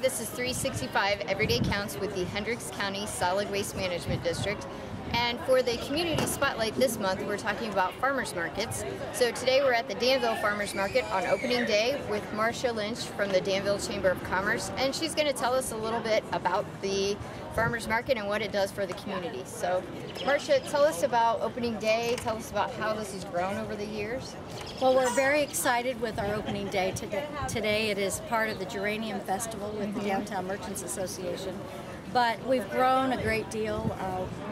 this is 365 Everyday Counts with the Hendricks County Solid Waste Management District. And for the Community Spotlight this month, we're talking about farmers markets. So today we're at the Danville Farmers Market on opening day with Marcia Lynch from the Danville Chamber of Commerce. And she's going to tell us a little bit about the farmers market and what it does for the community. So Marcia, tell us about opening day. Tell us about how this has grown over the years. Well, we're very excited with our opening day today. It is part of the Geranium Festival with the Downtown Merchants Association. But we've grown a great deal.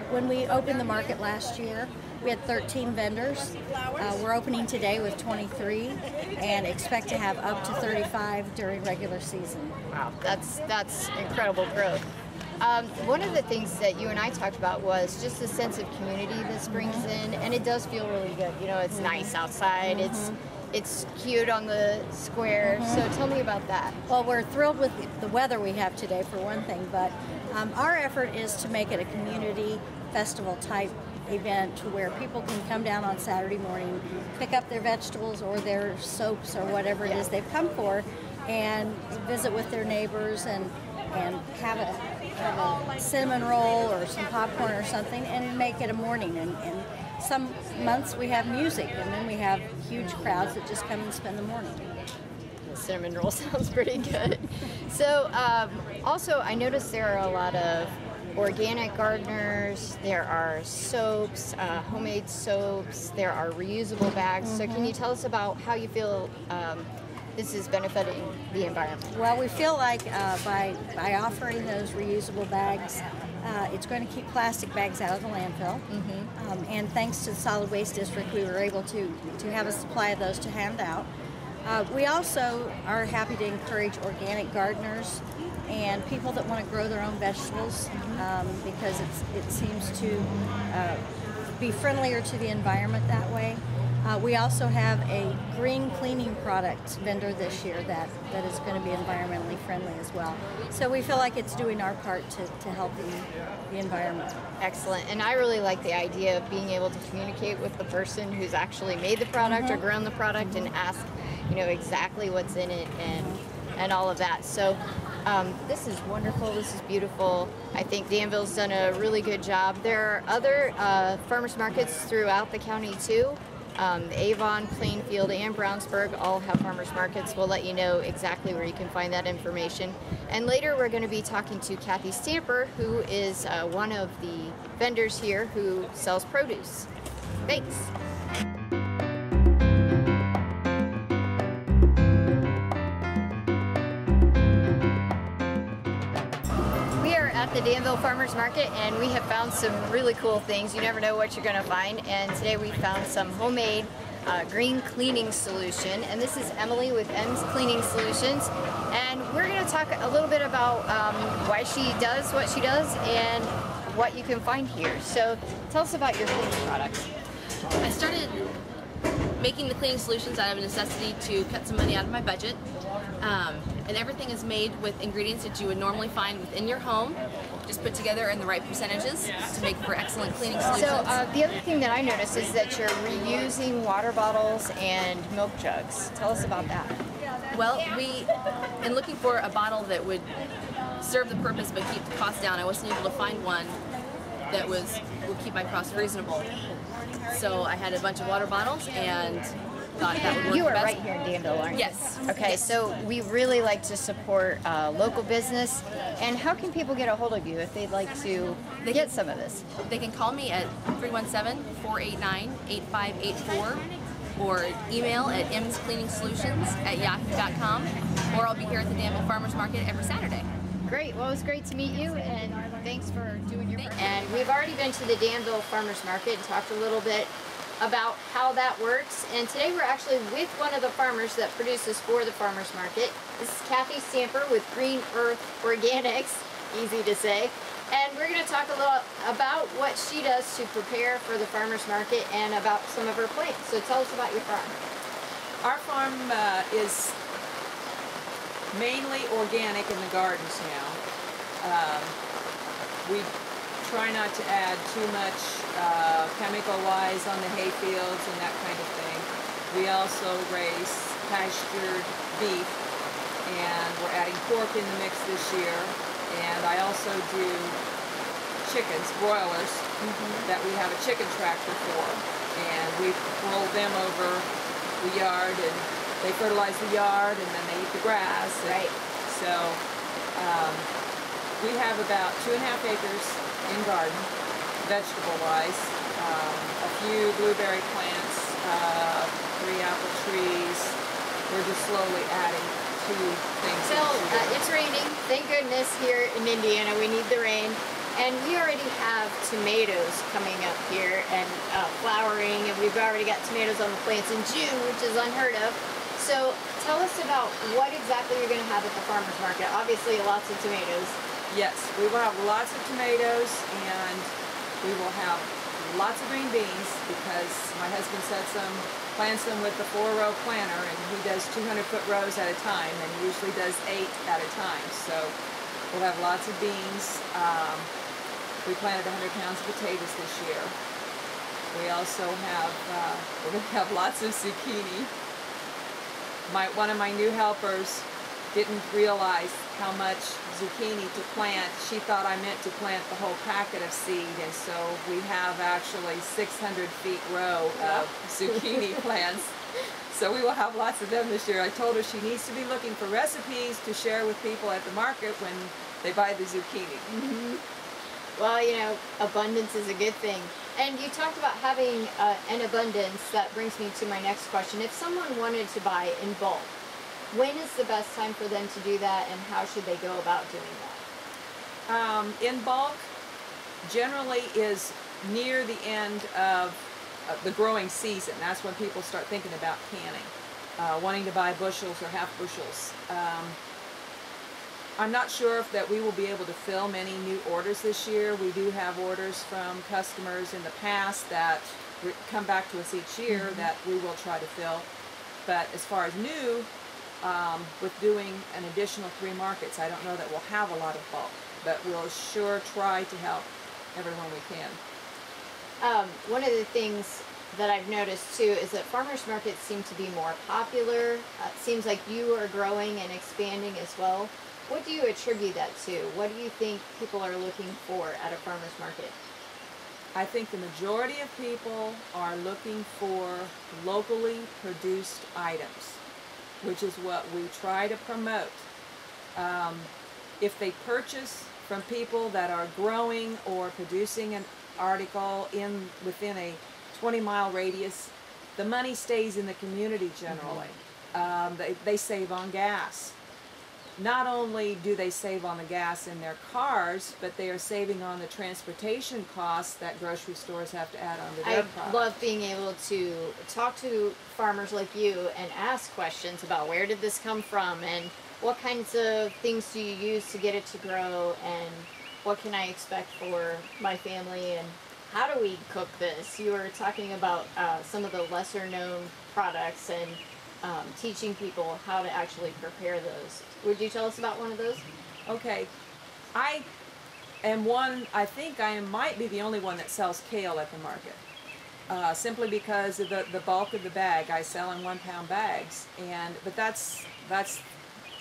When we opened the market last year, we had 13 vendors. We're opening today with 23 and expect to have up to 35 during regular season. Wow, that's incredible growth. One of the things that you and I talked about was just the sense of community this brings in, and it does feel really good. You know, it's nice outside. It's cute on the square. So tell me about that. Well, we're thrilled with the weather we have today, for one thing, but our effort is to make it a community festival type event where people can come down on Saturday morning, pick up their vegetables or their soaps or whatever it is they've come for, and visit with their neighbors and have a cinnamon roll or some popcorn or something, and make it a morning. And some months we have music, and then we have huge crowds that just come and spend the morning. The cinnamon roll sounds pretty good. So also I noticed there are a lot of organic gardeners, there are soaps, homemade soaps, there are reusable bags. So can you tell us about how you feel this is benefiting the environment? Well, we feel like by offering those reusable bags, it's going to keep plastic bags out of the landfill. And thanks to the Solid Waste District, we were able to have a supply of those to hand out. We also are happy to encourage organic gardeners and people that want to grow their own vegetables because it seems to be friendlier to the environment that way. We also have a green cleaning products vendor this year that is going to be environmentally friendly as well. So we feel like it's doing our part to help the environment. Excellent. And I really like the idea of being able to communicate with the person who's actually made the product or grown the product and ask, you know, exactly what's in it and all of that. So this is wonderful. This is beautiful. I think Danville's done a really good job. There are other farmers markets throughout the county too. Avon, Plainfield, and Brownsburg all have farmers markets. We'll let you know exactly where you can find that information. And later we're going to be talking to Kathy Stamper, who is one of the vendors here who sells produce. Thanks. At the Danville Farmers Market, and we have found some really cool things. You never know what you're going to find, and today we found some homemade green cleaning solution, and this is Emily with M's Cleaning Solutions, and we're going to talk a little bit about why she does what she does and what you can find here. So tell us about your cleaning products. I started making the cleaning solutions out of a necessity to cut some money out of my budget. And everything is made with ingredients that you would normally find within your home, just put together in the right percentages to make for excellent cleaning solutions. So the other thing that I noticed is that you're reusing water bottles and milk jugs. Tell us about that. Well, in looking for a bottle that would serve the purpose but keep the cost down, I wasn't able to find one that would keep my cost reasonable. So I had a bunch of water bottles and thought that would work. You are best. right here in Danville, aren't you? Yes. Okay, yes. So we really like to support local business. And how can people get a hold of you if they'd like to get some of this? They can call me at 317-489-8584 or email at mscleaningsolutions@yahoo.com, or I'll be here at the Danville Farmers Market every Saturday. Great. Well, it was great to meet you, and thanks for doing your part. And we've already been to the Danville Farmers Market and talked a little bit about how that works, and today we're actually with one of the farmers that produces for the farmers market. This is Kathy Stamper with Green Earth Organics, easy to say, and we're going to talk a little about what she does to prepare for the farmers market and about some of her plants. So tell us about your farm. Our farm is mainly organic in the gardens now. We try not to add too much chemical-wise on the hay fields and that kind of thing. We also raise pastured beef and we're adding pork in the mix this year. And I also do chickens, broilers, that we have a chicken tractor for. And we roll them over the yard, and they fertilize the yard, and then they eat the grass. Right. So we have about 2.5 acres in garden, vegetable-wise. A few blueberry plants, 3 apple trees. We're just slowly adding to things. So it's raining, thank goodness, here in Indiana. We need the rain. And we already have tomatoes coming up here and flowering, and we've already got tomatoes on the plants in June, which is unheard of. So tell us about what exactly you're going to have at the farmers market. Obviously, lots of tomatoes. Yes, we will have lots of tomatoes, and we will have lots of green beans, because my husband plants them with the 4-row planter, and he does 200-foot rows at a time, and he usually does 8 at a time. So we'll have lots of beans. We planted 100 pounds of potatoes this year. We also have, we're going to have lots of zucchini. One of my new helpers didn't realize how much zucchini to plant. She thought I meant to plant the whole packet of seed, and so we have actually 600 feet row of zucchini plants. So we will have lots of them this year. I told her she needs to be looking for recipes to share with people at the market when they buy the zucchini. Well, you know, abundance is a good thing. And you talked about having an abundance. That brings me to my next question. If someone wanted to buy in bulk, when is the best time for them to do that, and how should they go about doing that? In bulk generally is near the end of the growing season. That's when people start thinking about canning, wanting to buy bushels or half bushels. I'm not sure if that we will be able to fill many new orders this year. We do have orders from customers in the past that come back to us each year that we will try to fill. But as far as new, with doing an additional 3 markets, I don't know that we'll have a lot of bulk, but we'll sure try to help everyone we can. One of the things that I've noticed too is that farmers markets seem to be more popular. It seems like you are growing and expanding as well. What do you attribute that to? What do you think people are looking for at a farmer's market? I think the majority of people are looking for locally produced items, which is what we try to promote. If they purchase from people that are growing or producing an article within a 20-mile radius, the money stays in the community generally. They save on gas. Not only do they save on the gas in their cars, but they are saving on the transportation costs that grocery stores have to add onto their products. I love being able to talk to farmers like you and ask questions about where did this come from, and what kinds of things do you use to get it to grow, and what can I expect for my family, and how do we cook this? You were talking about some of the lesser known products and teaching people how to actually prepare those. Would you tell us about one of those? Okay. I think I might be the only one that sells kale at the market. Simply because of the bulk of the bag. I sell in 1-pound bags, but that's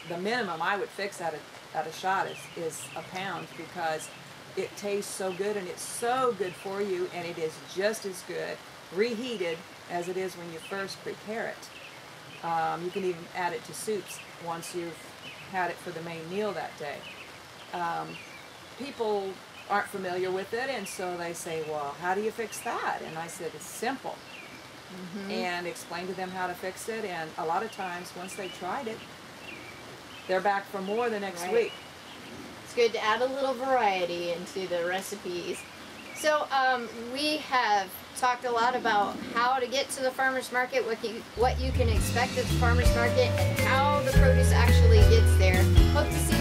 the minimum I would fix at a shot is a pound, because it tastes so good, and it's so good for you, and it is just as good reheated as it is when you first prepare it. You can even add it to soups once you've had it for the main meal that day. People aren't familiar with it, and so they say, well, how do you fix that? And I said, it's simple. And explain to them how to fix it, and a lot of times once they've tried it, they're back for more the next week. It's good to add a little variety into the recipes. So we have talked a lot about how to get to the farmer's market, what you can expect at the farmer's market, and how the produce actually gets there. Hope to see